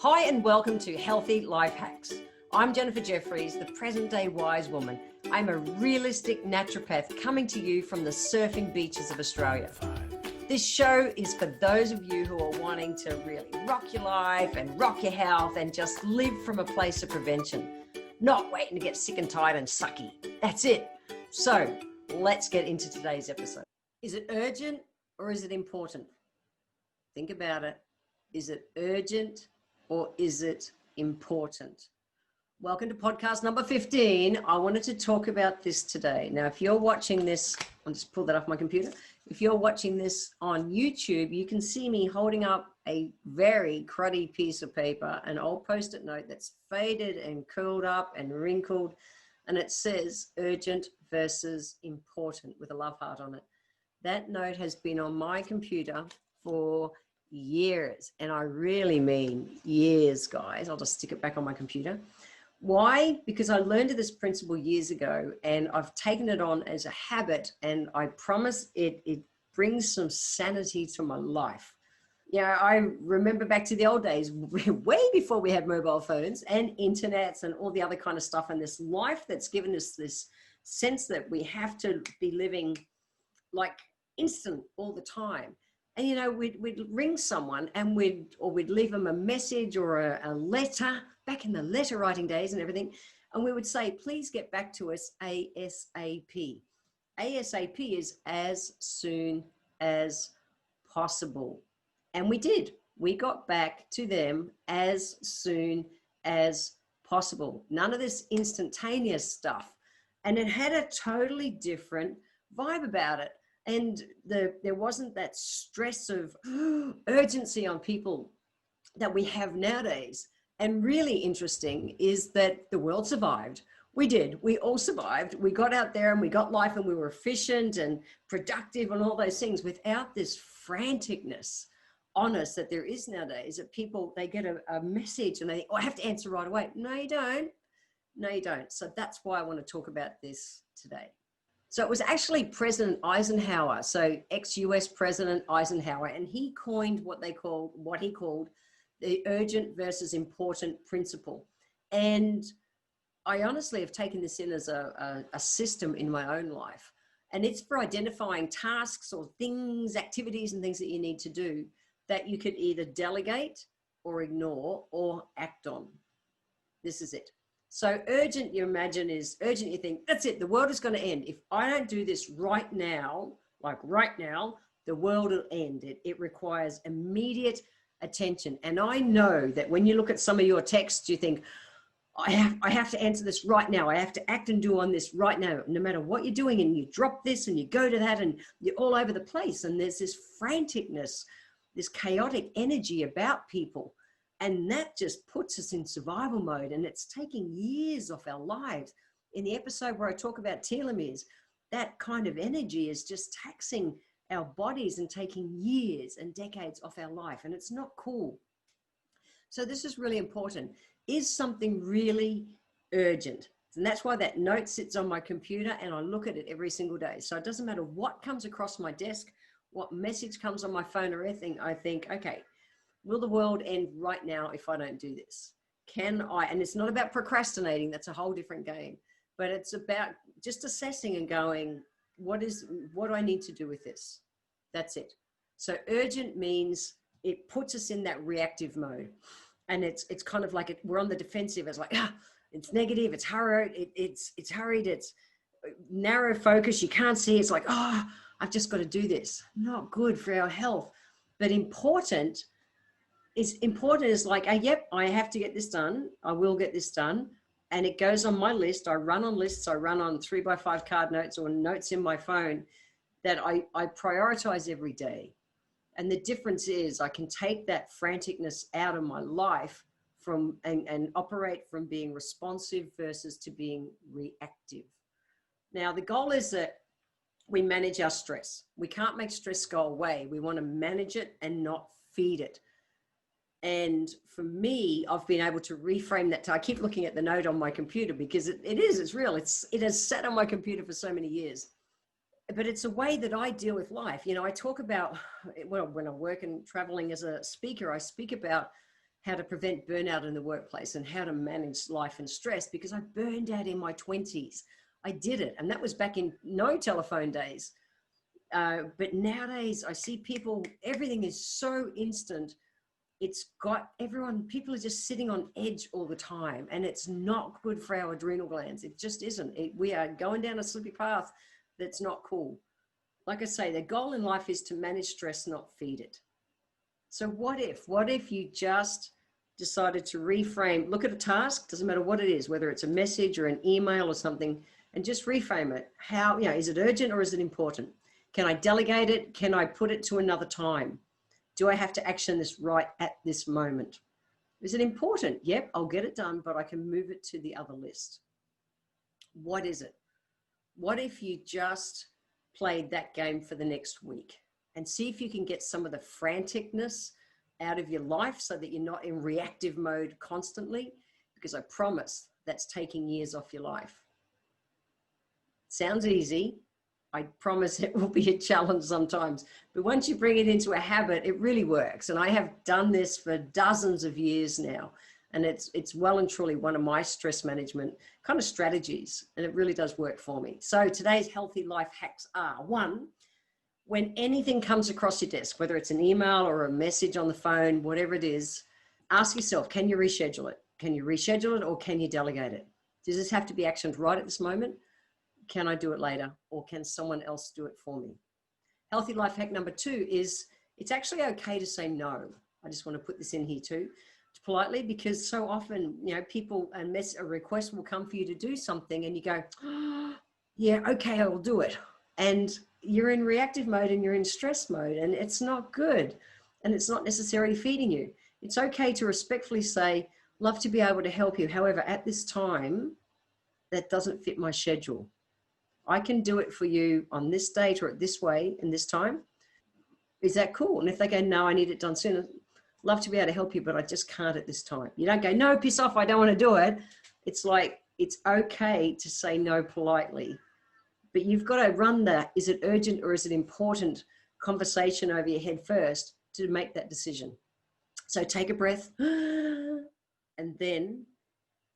Hi and welcome to Healthy Life Hacks. I'm Jennifer Jeffries, the present day wise woman. I'm a realistic naturopath coming to you from the surfing beaches of Australia. This show is for those of you who are wanting to really rock your life and rock your health and just live from a place of prevention, not waiting to get sick and tired and sucky. That's it. So let's get into today's episode. Is it urgent or is it important? Think about it. Is it urgent or is it important? Welcome to podcast number 15. I wanted to talk about this today. Now, if you're watching this, I'll just pull that off my computer. If you're watching this on YouTube, you can see me holding up a very cruddy piece of paper, an old Post-it note that's faded and curled up and wrinkled. And it says urgent versus important with a love heart on it. That note has been on my computer for years, and I really mean years, guys. I'll just stick it back on my computer. Why? Because I learned this principle years ago and I've taken it on as a habit, and I promise it brings some sanity to my life. Yeah, I remember back to the old days, way before we had mobile phones and internets and all the other kind of stuff, and this life that's given us this sense that we have to be living like instant all the time. And, you know, we'd ring someone and we'd leave them a message or a letter, back in the letter writing days and everything. And we would say, please get back to us ASAP. ASAP is as soon as possible. And we did. We got back to them as soon as possible. None of this instantaneous stuff. And it had a totally different vibe about it. And there wasn't that stress of urgency on people that we have nowadays. And really interesting is that the world survived. We did. We all survived. We got out there and we got life and we were efficient and productive and all those things without this franticness on us that there is nowadays, that people, they get a message and they think, oh, I have to answer right away. No, you don't. No, you don't. So that's why I want to talk about this today. So it was actually President Eisenhower, so ex-US President Eisenhower, and he coined what he called the urgent versus important principle. And I honestly have taken this in as a system in my own life. And it's for identifying tasks or things, activities and things that you need to do that you could either delegate or ignore or act on. This is it. So urgent, you imagine, is urgent. You think, that's it. The world is going to end. If I don't do this right now, like right now, the world will end. It requires immediate attention. And I know that when you look at some of your texts, you think, I have to answer this right now. I have to act and do on this right now, no matter what you're doing. And you drop this and you go to that and you're all over the place. And there's this franticness, this chaotic energy about people. And that just puts us in survival mode, and it's taking years off our lives. In the episode where I talk about telomeres, that kind of energy is just taxing our bodies and taking years and decades off our life, and it's not cool. So this is really important. Is something really urgent? And that's why that note sits on my computer and I look at it every single day. So it doesn't matter what comes across my desk, what message comes on my phone or anything, I think, okay, will the world end right now if I don't do this? Can I? And it's not about procrastinating. That's a whole different game. But it's about just assessing and going, what do I need to do with this? That's it. So urgent means it puts us in that reactive mode. And it's kind of like we're on the defensive. It's like, it's negative, it's hurried, it's hurried, it's narrow focus. You can't see. It's like, I've just got to do this. Not good for our health. But important is like, yep, I have to get this done. I will get this done. And it goes on my list. I run on lists. I run on 3x5 card notes or notes in my phone that I prioritize every day. And the difference is I can take that franticness out of my life and operate from being responsive versus to being reactive. Now, the goal is that we manage our stress. We can't make stress go away. We want to manage it and not feed it. And for me, I've been able to reframe that. I keep looking at the note on my computer because it's real. It has sat on my computer for so many years. But it's a way that I deal with life. You know, I talk about, well, when I'm working, traveling as a speaker, I speak about how to prevent burnout in the workplace and how to manage life and stress, because I burned out in my 20s. I did it. And that was back in no telephone days. But nowadays I see people, everything is so instant. People are just sitting on edge all the time, and it's not good for our adrenal glands. It just isn't. We are going down a slippy path that's not cool. Like I say, the goal in life is to manage stress, not feed it. So what if you just decided to reframe, look at a task, doesn't matter what it is, whether it's a message or an email or something, and just reframe it. How, is it urgent or is it important? Can I delegate it? Can I put it to another time? Do I have to action this right at this moment? Is it important? Yep, I'll get it done, but I can move it to the other list. What is it? What if you just played that game for the next week and see if you can get some of the franticness out of your life so that you're not in reactive mode constantly? Because I promise that's taking years off your life. Sounds easy. I promise it will be a challenge sometimes, but once you bring it into a habit, it really works. And I have done this for dozens of years now, and it's well and truly one of my stress management kind of strategies, and it really does work for me. So today's healthy life hacks are: 1, when anything comes across your desk, whether it's an email or a message on the phone, whatever it is, ask yourself, can you reschedule it? Can you reschedule it, or can you delegate it? Does this have to be actioned right at this moment? Can I do it later, or can someone else do it for me? Healthy life hack number 2 is it's actually okay to say no. I just want to put this in here too, politely, because so often, people and a request will come for you to do something and you go, oh, yeah, okay, I will do it. And you're in reactive mode and you're in stress mode, and it's not good. And it's not necessarily feeding you. It's okay to respectfully say, love to be able to help you. However, at this time, that doesn't fit my schedule. I can do it for you on this date or at this way and this time. Is that cool? And if they go, no, I need it done sooner, love to be able to help you, but I just can't at this time. You don't go, no, piss off, I don't want to do it. It's like, it's okay to say no politely, but you've got to run that, is it urgent or is it important conversation over your head first to make that decision. So take a breath and then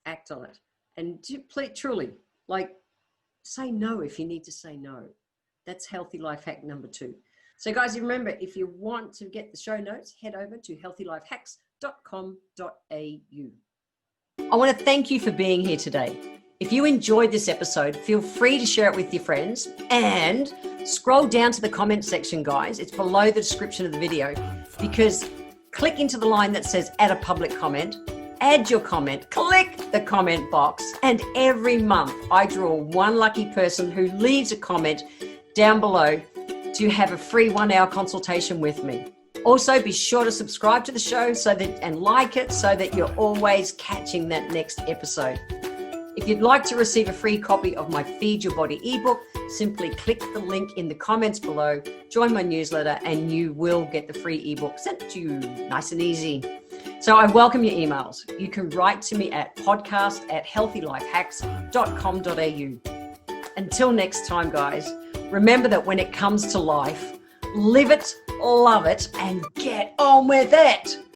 act on it. And truly, say no if you need to say no. That's healthy life hack number 2. So guys, remember, if you want to get the show notes, head over to healthylifehacks.com.au. I want to thank you for being here today. If you enjoyed this episode, feel free to share it with your friends, and scroll down to the comment section, guys. It's below the description of the video, because click into the line that says add a public comment. Add your comment, click the comment box, and every month I draw one lucky person who leaves a comment down below to have a free 1-hour consultation with me. Also, be sure to subscribe to the show and like it so that you're always catching that next episode. If you'd like to receive a free copy of my Feed Your Body ebook, simply click the link in the comments below, join my newsletter, and you will get the free ebook sent to you nice and easy. So I welcome your emails. You can write to me at podcast@healthylifehacks.com.au. Until next time, guys, remember that when it comes to life, live it, love it, and get on with it.